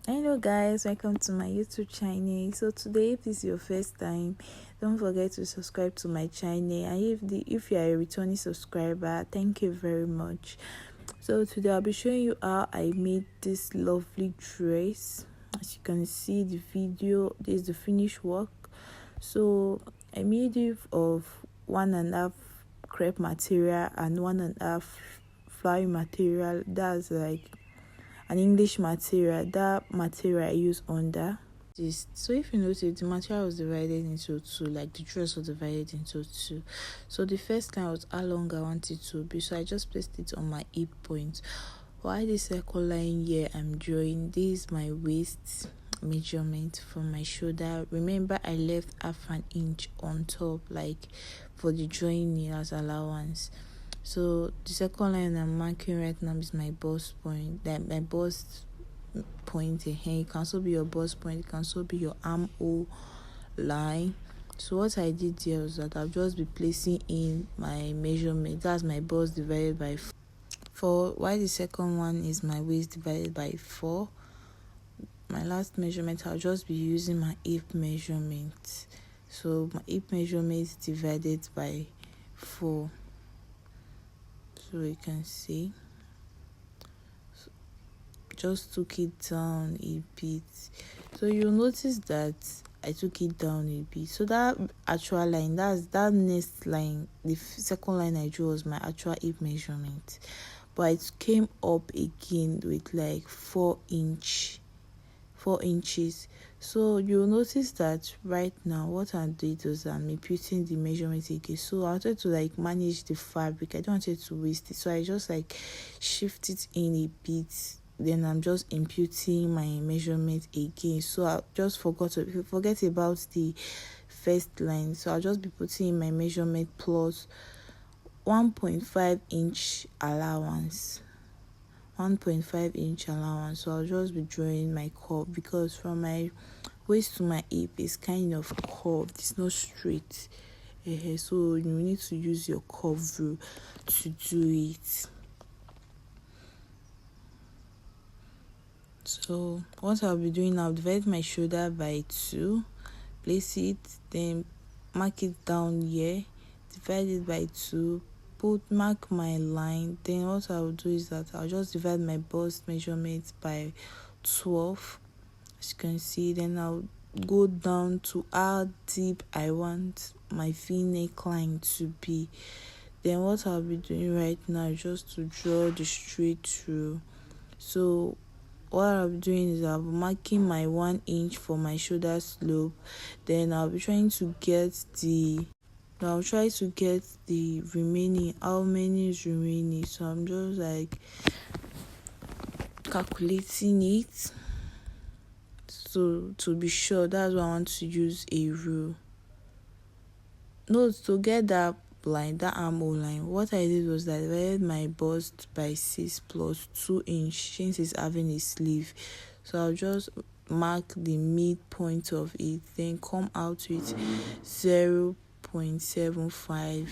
Hello guys, welcome to my YouTube channel. So today, if this is your first time, don't forget to subscribe to my channel, and if you are a returning subscriber, thank you very much. So today I'll be showing you how I made this lovely dress. As you can see the video, this is the finished work. So I made it of 1.5 crepe material and 1.5 flowery material. That's like an English material. That material I use under this. So if you notice, the material was divided into two, like the dress was divided into two. So the first line was how long I want it to be, so I just placed it on my hip point. While the second line here I'm drawing, this is my waist measurement from my shoulder. Remember, I left half an inch on top, like for the drawing nail as allowance. So the second line I'm marking right now is my bust point. That my bust point here. It can also be your bust point. It can also be your armhole line. So what I did here was that I'll just be placing in my measurement. That's my bust divided by 4. While the second one is my waist divided by 4. My last measurement, I'll just be using my hip measurement. So my hip measurement divided by 4. So you can see, just took it down a bit. So you'll notice that I took it down a bit. So that actual line, that next line, the second line I drew was my actual hip measurement, but it came up again with like 4 inches. So you'll notice that right now what I did was I'm imputing the measurement again. So I wanted to like manage the fabric. I don't want it to waste it, so I just like shift it in a bit. Then I'm just imputing my measurement again. So I just forget about the first line. So I'll just be putting in my measurement plus 1.5 inch allowance. 1.5 inch allowance. So I'll just be drawing my curve, because from my waist to my hip is kind of curved, it's not straight. So you need to use your curve rule to do it. So what I'll be doing, I'll divide my shoulder by 2, place it, then mark it down here, divide it by 2, mark my line. Then what I'll do is that I'll just divide my bust measurement by 12, as you can see. Then I'll go down to how deep I want my V-neckline to be. Then what I'll be doing right now is just to draw the straight through. So what I'll be doing is I'll be marking my 1 inch for my shoulder slope. Then I'll try to get the remaining, how many is remaining. So I'm just like calculating it. So to be sure, that's why I want to use a rule. No, to get that line, that armhole line, what I did was that I divided my bust by 6 plus 2 inch, since it's having a sleeve. So I'll just mark the midpoint of it, then come out with 0.75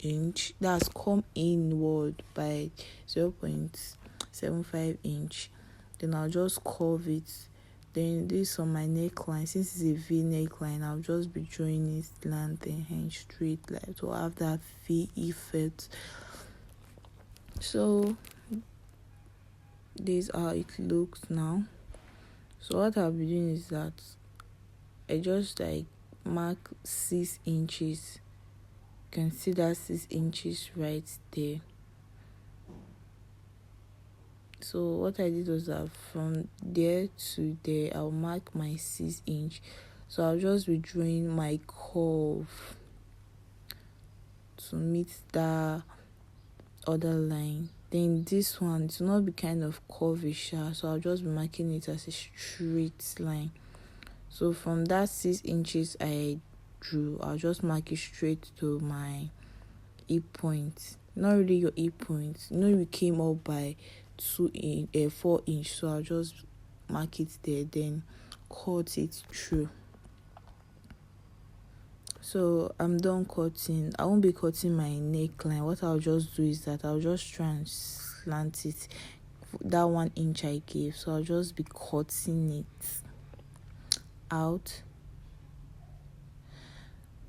inch. That's come inward by 0.75 inch. Then I'll just curve it. Then this on my neckline, since it's a V neckline, I'll just be drawing it slant and hand straight, like to have that V effect. So this is how it looks now. So what I'll be doing is that I just like mark 6 inches. You can see that 6 inches right there. So what I did was that from there to there, I'll mark my 6 inch. So I'll just be drawing my curve to meet that other line. Then this one, it will not be kind of curvish, so I'll just be marking it as a straight line. So from that 6 inches I drew, I'll just mark it straight to my hip point. Not really your hip point. You came up by 4 inch, so I'll just mark it there, then cut it through. So I'm done cutting. I won't be cutting my neckline. What I'll just do is that I'll just try and slant it that 1 inch I gave. So I'll just be cutting it out.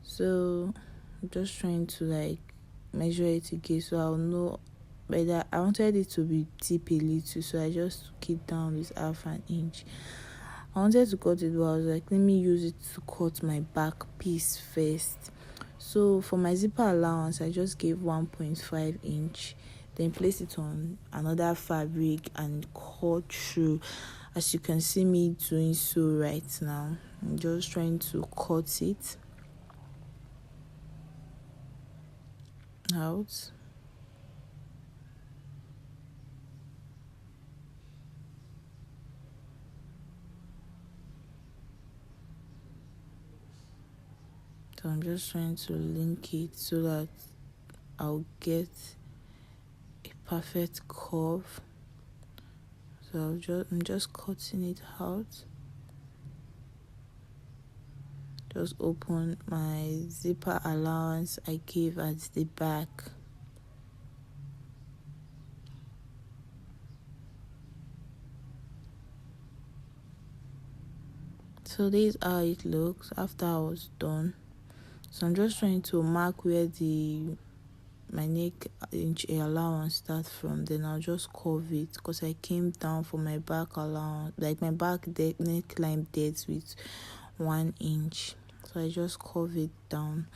So I'm just trying to like measure it again so I'll know whether I wanted it to be deep a little, so I just took it down with half an inch. I wanted to cut it, but I was like, let me use it to cut my back piece first. So for my zipper allowance, I just gave 1.5 inch, then place it on another fabric and cut through. As you can see me doing so right now, I'm just trying to cut it out. So I'm just trying to link it so that I'll get a perfect curve. So I'm just cutting it out. Just open my zipper allowance I gave at the back. So this is how it looks after I was done. So I'm just trying to mark where my neck inch allowance starts from. Then I'll just curve it because I came down for my back allowance, like my back neckline depth with 1 inch. So I just curve it down.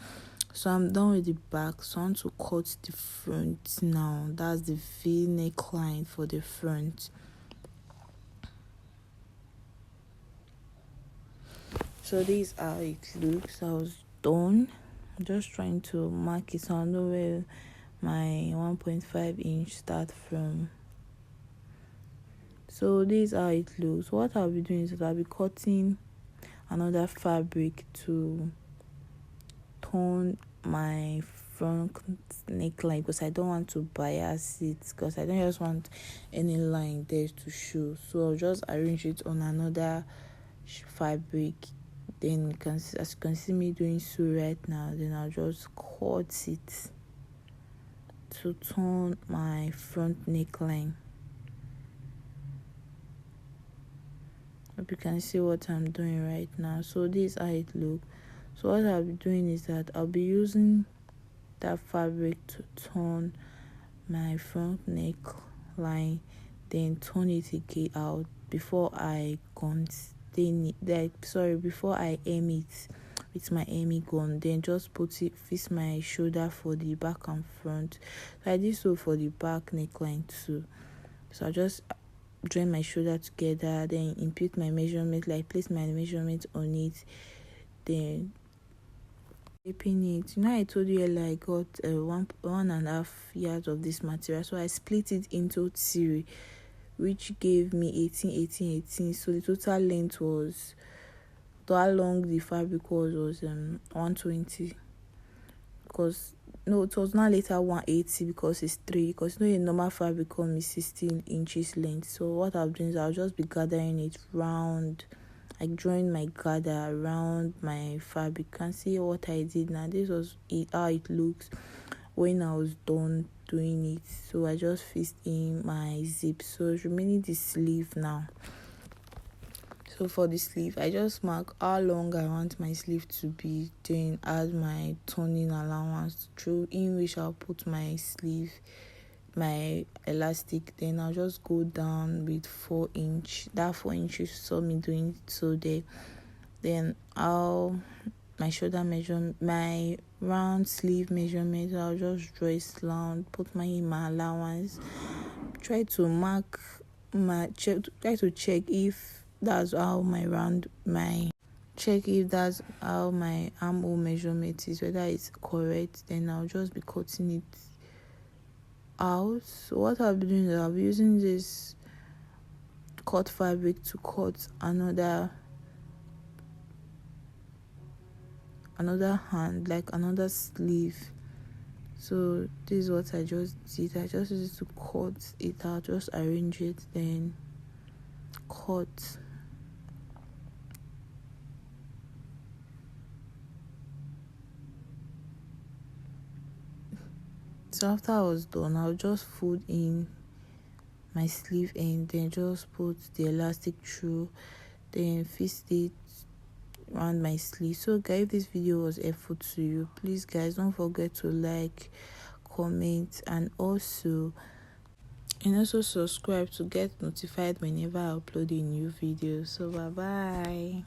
So I'm done with the back. So I want to cut the front now. That's the V neckline for the front. So this is how it looks. I was done. I'm just trying to mark it so I know where my 1.5 inch start from. So this is how it looks. What I'll be doing is that I'll be cutting another fabric to tone my front neckline because I don't want to bias it, because I don't just want any line there to show. So I'll just arrange it on another fabric. Then as you can see me doing so right now, then I'll just cut it to tone my front neckline. Hope you can see what I'm doing right now. So this is how it looks. So what I'll be doing is that I'll be using that fabric to tone my front neckline, then turn it again out before I before I aim it with my aiming gun. Then just fix my shoulder for the back and front. So I did so for the back neckline too. So I just join my shoulder together, then input my measurement, like place my measurement on it, then shaping it. I told you earlier I got 1.5 yards of this material, so I split it into 3, which gave me 18. So the total length was, how long the fabric was 120, because no, it was not later 180 because it's 3, because a normal fabric comes with 16 inches length. So what I'll do is I'll just be gathering it round, like drawing my gather around my fabric. You can see what I did now. This was how it looks when I was done doing it. So I just fixed in my zip. So it's remaining the sleeve now. So for the sleeve, I just mark how long I want my sleeve to be, then add my turning allowance through in which I'll put my sleeve, my elastic. Then I'll just go down with 4 inch. That 4 inch you saw me doing so there. Then my shoulder measurement, my round sleeve measurement, I'll just draw it round, put my allowance, try to check if that's how my armhole measurement is, whether it's correct. Then I'll just be cutting it out. So what I'll be doing is I'll be using this cut fabric to cut another hand, like another sleeve. So this is what I just did. I just used to cut it out, just arrange it, then cut. So after I was done, I'll just fold in my sleeve end, then just put the elastic through, then fist it around my sleeve. So guys, if this video was helpful to you, please guys don't forget to like, comment, and also subscribe to get notified whenever I upload a new video. So bye bye.